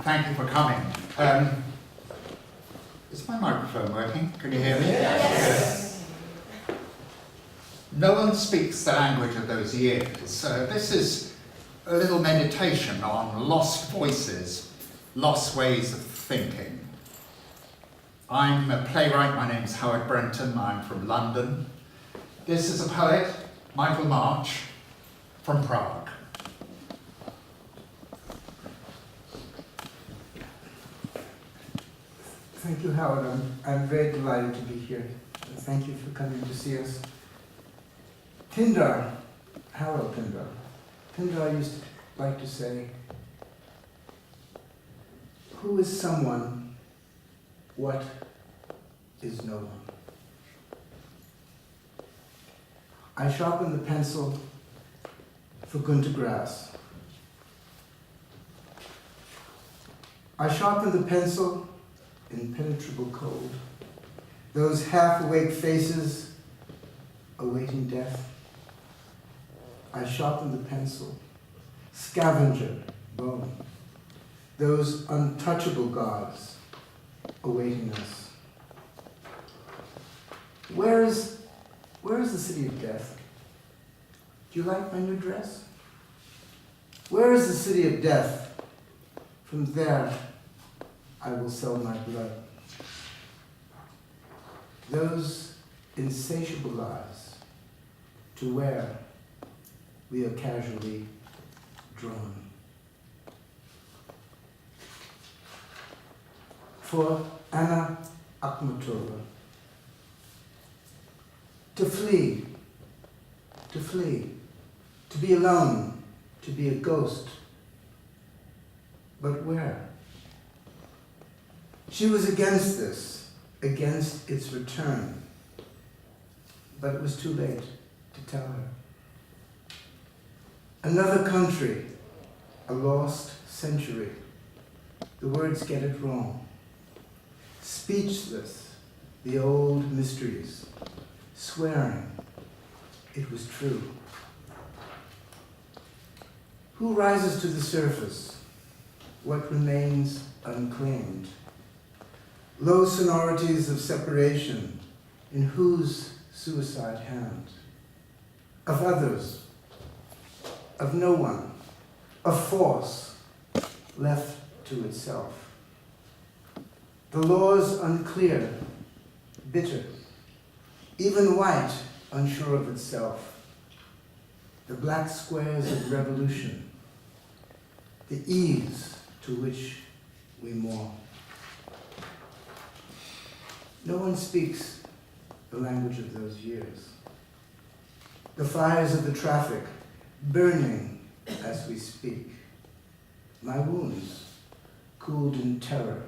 Thank you for coming. Is my microphone working? Can you hear me? Yes. No one speaks the language of those years. This is a little meditation on lost voices, lost ways of thinking. I'm a playwright. My name's Howard Brenton. I'm from London. This is a poet, Michael March, from Prague. Thank you, Howard. I'm very delighted to be here. Thank you for coming to see us. Pindar, Harold Pindar. Pindar used to like to say, who is someone, what is no one? I sharpen the pencil for Gunter Grass. I sharpen the pencil in penetrable cold, those half-awake faces awaiting death. I sharpen the pencil, scavenger, bone, those untouchable gods awaiting us. Where is the city of death? Do you like my new dress? Where is the city of death? From there, I will sell my blood. Those insatiable eyes to where we are casually drawn. For Anna Akhmatova, to flee, to be alone, to be a ghost. But where? She was against this, against its return, but it was too late to tell her. Another country, a lost century. The words get it wrong. Speechless, the old mysteries, swearing it was true. Who rises to the surface? What remains unclaimed? Low sonorities of separation, in whose suicide hand? Of others, of no one, of force left to itself. The laws unclear, bitter, even white, unsure of itself. The black squares of revolution, the ease to which we mourn. No one speaks the language of those years. The fires of the traffic burning as we speak. My wounds cooled in terror.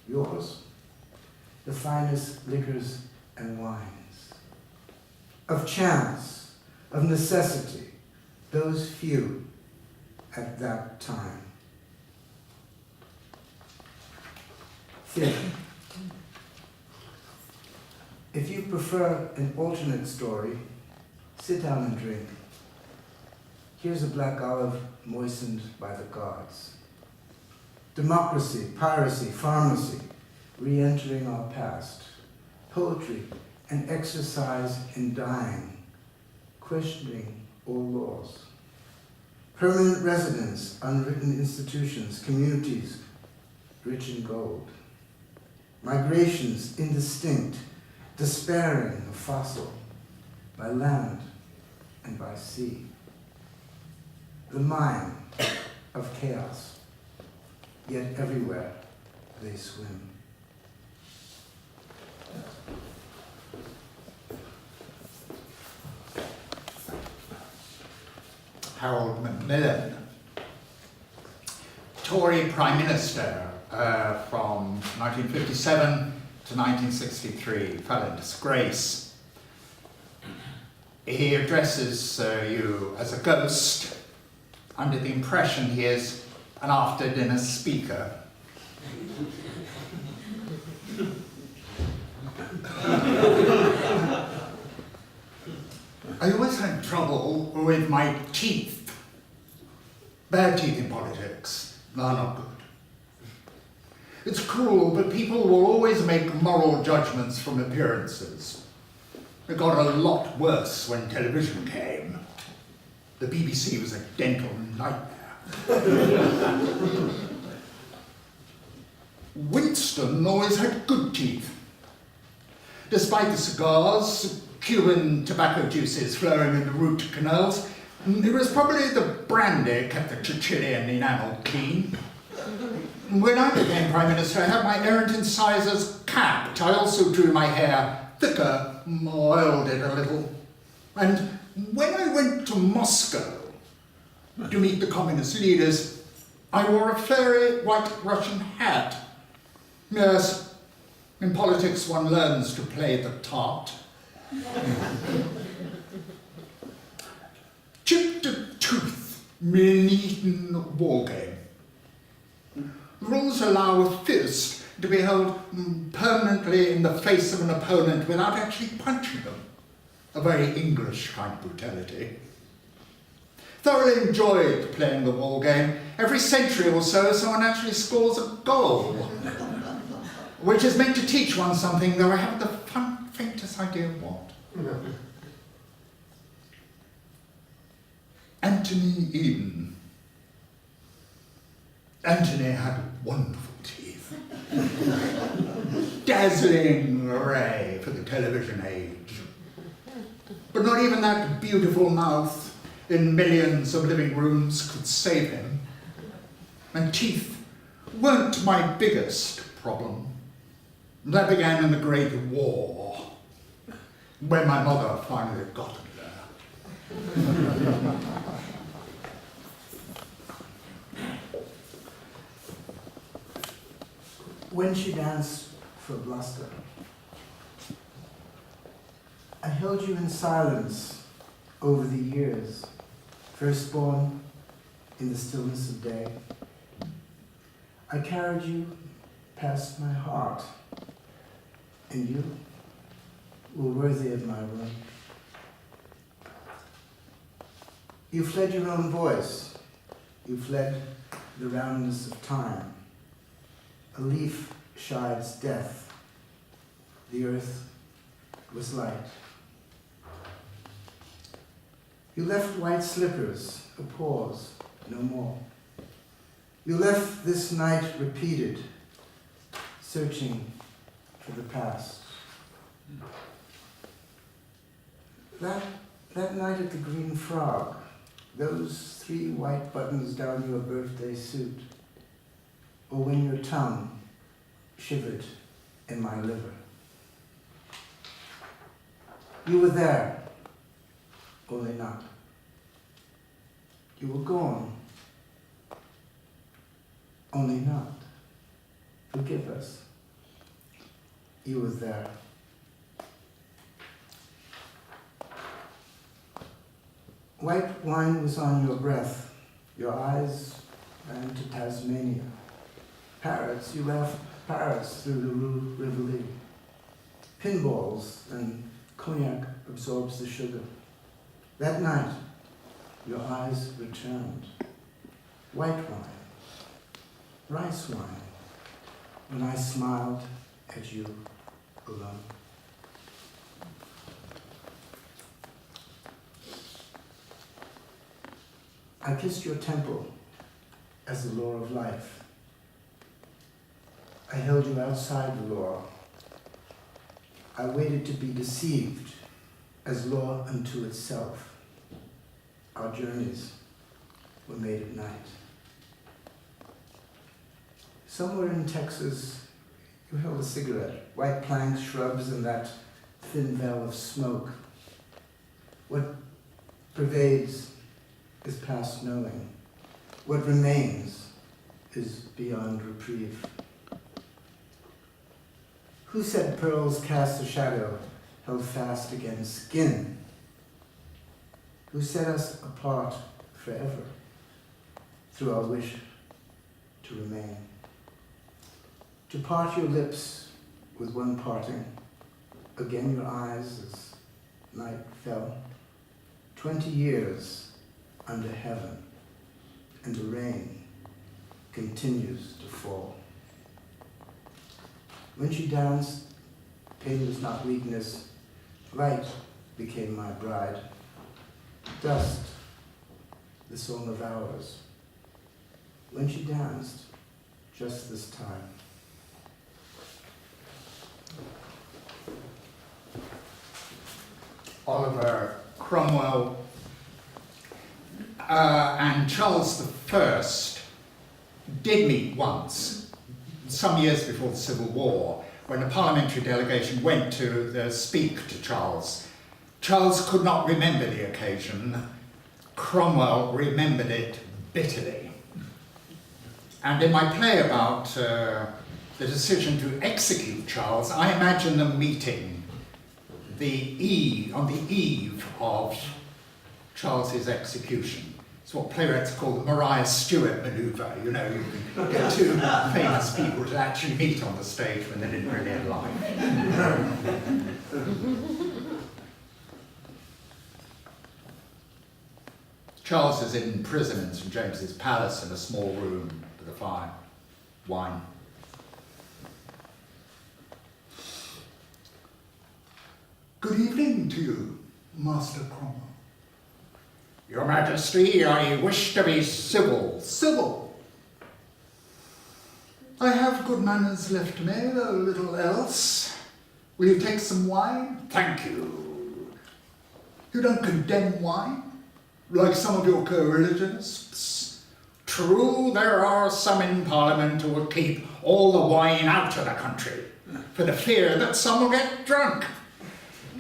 Yours? The finest liquors and wines. Of chance, of necessity, those few at that time. Fifth, if you prefer an alternate story, sit down and drink. Here's a black olive moistened by the gods. Democracy, piracy, pharmacy, re-entering our past. Poetry, an exercise in dying, questioning all laws. Permanent residence, unwritten institutions, communities, rich in gold. Migrations, indistinct, despairing of fossil, by land and by sea. The mine of chaos, yet everywhere they swim. Harold Macmillan, Tory Prime Minister from 1957 to 1963, fell in disgrace. He addresses you as a ghost, under the impression he is an after-dinner speaker. I always had trouble with my teeth. Bad teeth in politics are not good. It's cruel, but people will always make moral judgments from appearances. It got a lot worse when television came. The BBC was a dental nightmare. Winston always had good teeth. Despite the cigars, Cuban tobacco juices flowing in the root canals, it was probably the brandy kept the Chichilian enamel clean. When I became Prime Minister, I had my errant incisors capped. I also drew my hair thicker, oiled it a little. And when I went to Moscow to meet the communist leaders, I wore a fairy white Russian hat. Yes, in politics one learns to play the tart. Chip to tooth, Milton war game. Rules allow a fist to be held permanently in the face of an opponent without actually punching them. A very English kind of brutality. Thoroughly enjoyed playing the war game. Every century or so, someone actually scores a goal. Which is meant to teach one something, though I haven't the faintest idea what. Anthony Eden. Anthony had wonderful teeth. Dazzling array for the television age. But not even that beautiful mouth in millions of living rooms could save him. And teeth weren't my biggest problem. That began in the Great War, when my mother finally got me there. When she danced for bluster, I held you in silence over the years, firstborn in the stillness of day. I carried you past my heart, and you were worthy of my run. You fled your own voice. You fled the roundness of time. A leaf shides death. The earth was light. You left white slippers, a pause, no more. You left this night repeated, searching for the past. That night at the Green Frog, those 3 white buttons down your birthday suit, or when your tongue shivered in my liver. You were there, only not. You were gone, only not. Forgive us. You were there. White wine was on your breath. Your eyes ran to Tasmania. Parrots, you laughed parrots through the Rue Rivoli. Pinballs and cognac absorbs the sugar. That night, your eyes returned. White wine, rice wine, when I smiled at you alone. I kissed your temple as the law of life. I held you outside the law. I waited to be deceived as law unto itself. Our journeys were made at night. Somewhere in Texas, you held a cigarette, white planks, shrubs, and that thin veil of smoke. What pervades is past knowing. What remains is beyond reprieve. Who said pearls cast a shadow held fast against skin? Who set us apart forever through our wish to remain? To part your lips with one parting, again your eyes as night fell. 20 years under heaven, and the rain continues to fall. When she danced, pain was not weakness. Light became my bride. Dust, the song of hours. When she danced, just this time. Oliver Cromwell and Charles I did meet once, some years before the Civil War, when a parliamentary delegation went to speak to Charles. Charles could not remember the occasion. Cromwell remembered it bitterly. And in my play about the decision to execute Charles, I imagine them meeting on the eve of Charles's execution. It's what playwrights call the Maria Stuart manoeuvre. You know, you can get two famous people to actually meet on the stage when they didn't really align. Charles is in prison in St James's Palace in a small room with a fire, wine. Good evening to you, Master Cromwell. Your Majesty, I wish to be civil. Civil? I have good manners left me, though little else. Will you take some wine? Thank you. You don't condemn wine, like some of your co-religionists? True, there are some in Parliament who will keep all the wine out of the country, for the fear that some will get drunk.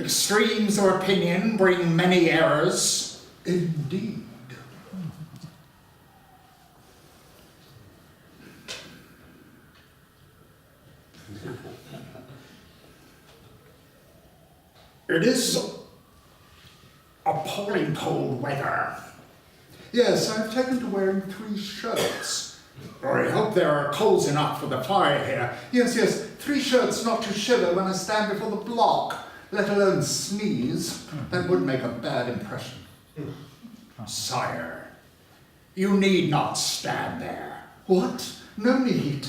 Extremes of opinion bring many errors. Indeed. It is appalling cold weather. Yes, I've taken to wearing 3 shirts. I hope there are coals enough for the fire here. Yes, 3 shirts not to shiver when I stand before the block, let alone sneeze. That would make a bad impression. Sire, you need not stand there. What? No need.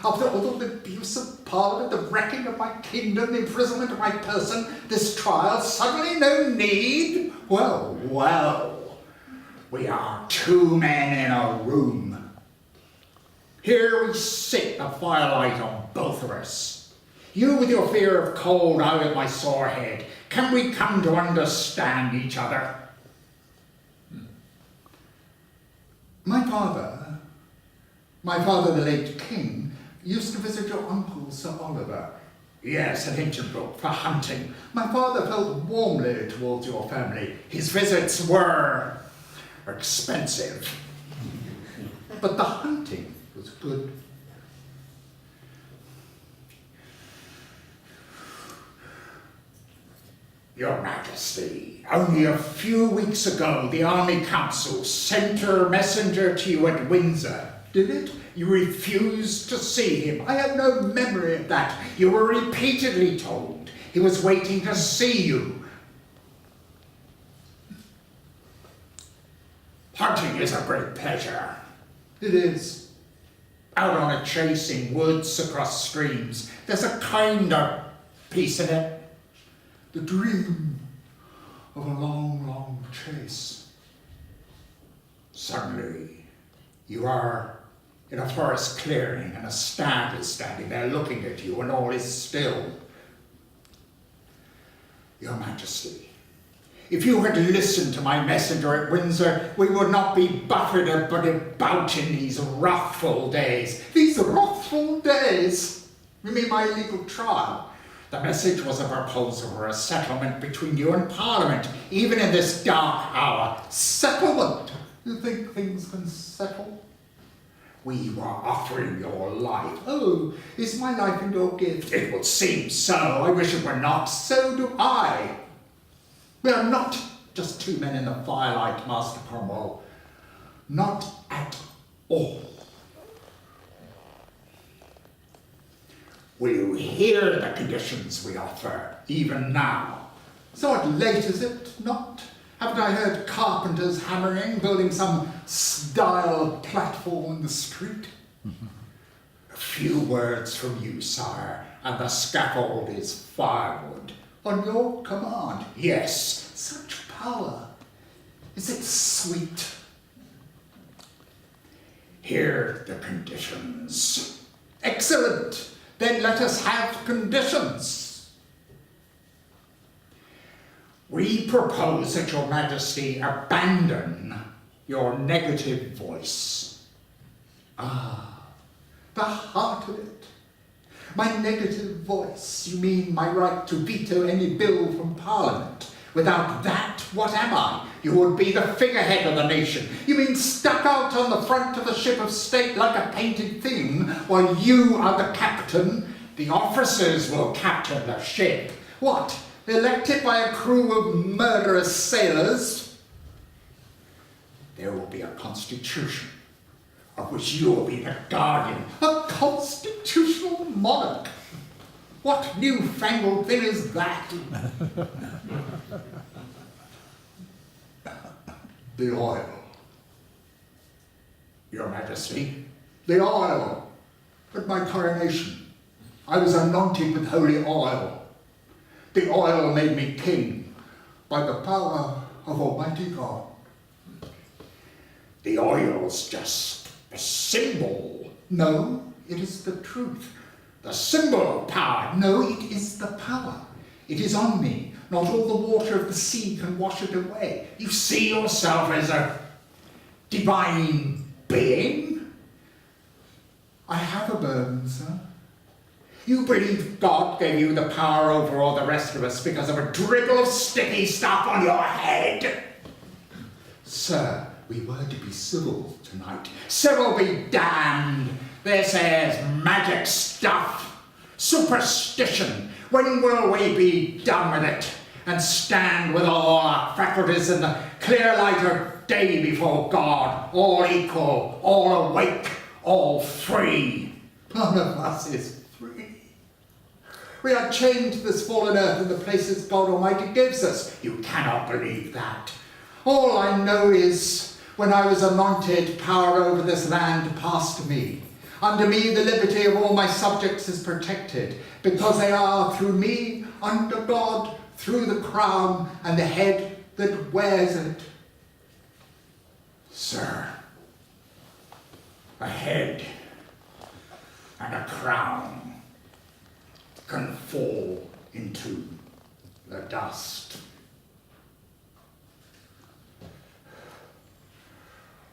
After all the abuse of Parliament, the wrecking of my kingdom, the imprisonment of my person, this trial, suddenly no need? Well, we are 2 men in a room. Here we sit, the firelight on both of us. You with your fear of cold, I with my sore head. Can we come to understand each other? My father, the late king, used to visit your uncle, Sir Oliver. Yes, at Hinchinbrook for hunting. My father felt warmly towards your family. His visits were expensive. But the hunting was good. Your Majesty, only a few weeks ago the Army Council sent a messenger to you at Windsor. Did it? You refused to see him. I have no memory of that. You were repeatedly told he was waiting to see you. Hunting is a great pleasure. It is. Out on a chase in woods across streams, there's a kind of peace in it. The dream of a long, long chase. Suddenly, you are in a forest clearing and a stag is standing there looking at you and all is still. Your Majesty, if you had listened to my messenger at Windsor, we would not be buffeted but about in these wrathful days. These wrathful days? You mean my legal trial? The message was a proposal for a settlement between you and Parliament, even in this dark hour. Settlement? You think things can settle? We were offering your life. Oh, is my life in your gift? It would seem so. I wish it were not. So do I. We are not just 2 men in the firelight, Master Cromwell. Not at all. Will you hear the conditions we offer, even now? So late is it not? Haven't I heard carpenters hammering, building some style platform in the street? A few words from you, sire, and the scaffold is firewood. On your command, yes, such power. Is it sweet? Here the conditions. Excellent. Then let us have conditions. We propose that your majesty abandon your negative voice. Ah, the heart of it. My negative voice, you mean my right to veto any bill from Parliament. Without that, what am I? You would be the figurehead of the nation. You mean stuck out on the front of the ship of state like a painted thing, while you are the captain? The officers will captain the ship. What? Elected by a crew of murderous sailors? There will be a constitution, of which you will be the guardian. A constitutional monarch. What newfangled thing is that? The oil. Your Majesty, the oil. At my coronation, I was anointed with holy oil. The oil made me king by the power of Almighty God. The oil's just a symbol. No, it is the truth. The symbol of power. No, it is the power. It is on me. Not all the water of the sea can wash it away. You see yourself as a divine being? I have a burden, sir. You believe God gave you the power over all the rest of us because of a dribble of sticky stuff on your head? Sir, we were to be civil tonight. Civil be damned. This is magic stuff. Superstition. When will we be done with it and stand with all our faculties in the clear light of day before God, all equal, all awake, all free? None of us is free. We are chained to this fallen earth in the places God Almighty gives us. You cannot believe that. All I know is, when I was anointed, power over this land passed to me. Under me, the liberty of all my subjects is protected, because they are, through me, under God, through the crown and the head that wears it. Sir, a head and a crown can fall into the dust.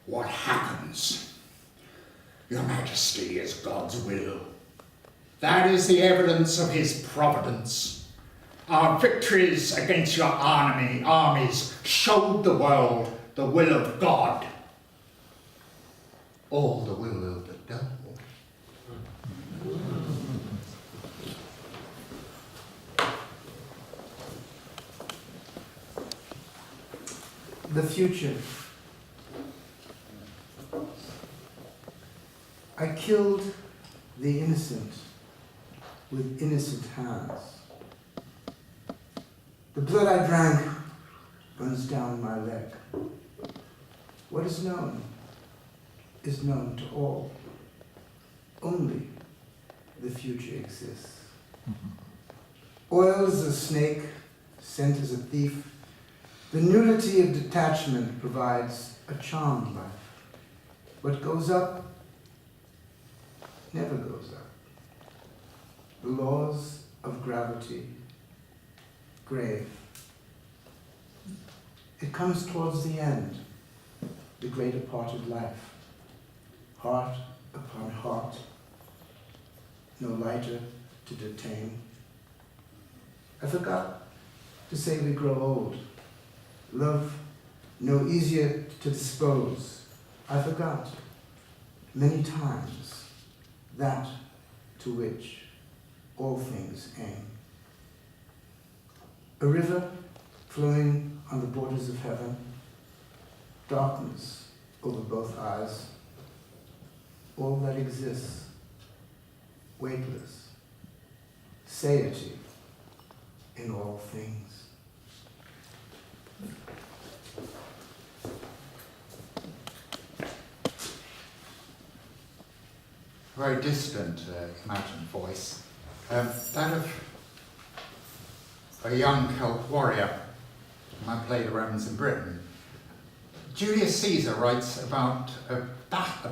What happens, Your Majesty, is God's will. That is the evidence of his providence. Our victories against your armies showed the world the will of God, or the will of the devil. The future. I killed the innocent with innocent hands. The blood I drank runs down my leg. What is known to all. Only the future exists. Oil is a snake, scent is a thief. The nudity of detachment provides a charmed life. What goes up never goes up. The laws of gravity, grave. It comes towards the end, the greater part of life. Heart upon heart, no lighter to detain. I forgot to say we grow old. Love no easier to dispose. I forgot many times that to which all things aim. A river flowing on the borders of heaven, darkness over both eyes, all that exists, weightless, satiety in all things. a very distant imagined voice, that of a young Celt warrior whom I played the Romans in Britain. Julius Caesar writes about a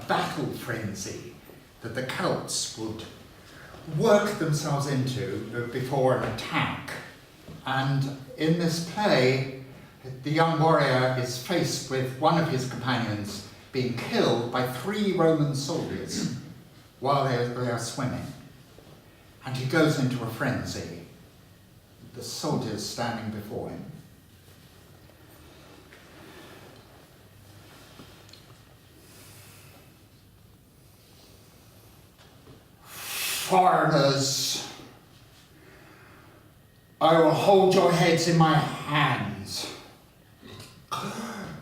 battle frenzy that the Celts would work themselves into before an attack. And in this play, the young warrior is faced with one of his companions being killed by 3 Roman soldiers while they are swimming. And he goes into a frenzy, the soldiers standing before him. Foreigners, I will hold your heads in my hands.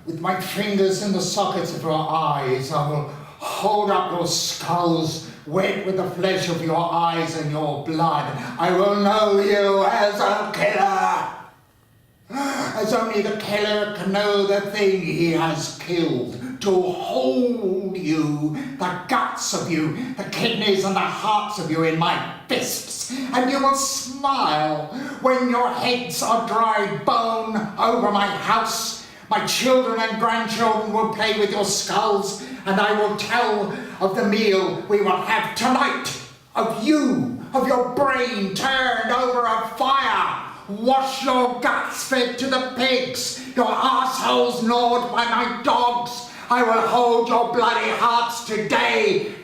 With my fingers in the sockets of your eyes, I will hold up your skulls, wet with the flesh of your eyes and your blood. I will know you as a killer, as only the killer can know the thing he has killed. To hold you, the guts of you, the kidneys and the hearts of you in my fists, and you will smile when your heads are dried bone over my house. My children and grandchildren will play with your skulls, and I will tell of the meal we will have tonight, of you, of your brain turned over a fire. Wash your guts fed to the pigs, your assholes gnawed by my dogs. I will hold your bloody hearts today,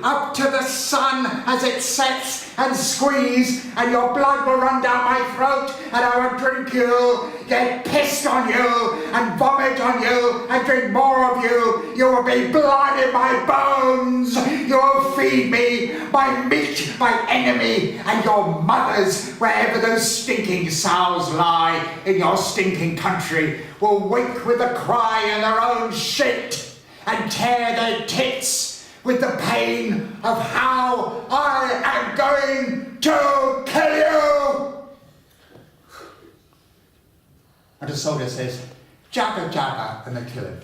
up to the sun as it sets, and squeeze, and your blood will run down my throat, and I will drink you, get pissed on you, and vomit on you, and drink more of you. You will be blood in my bones. You will feed me, my meat, my enemy, and your mothers, wherever those stinking sows lie in your stinking country, will wake with a cry in their own shit and tear their tits with the pain of how I am going to kill you. And the soldier says, "Jabba, jabba," and they kill him.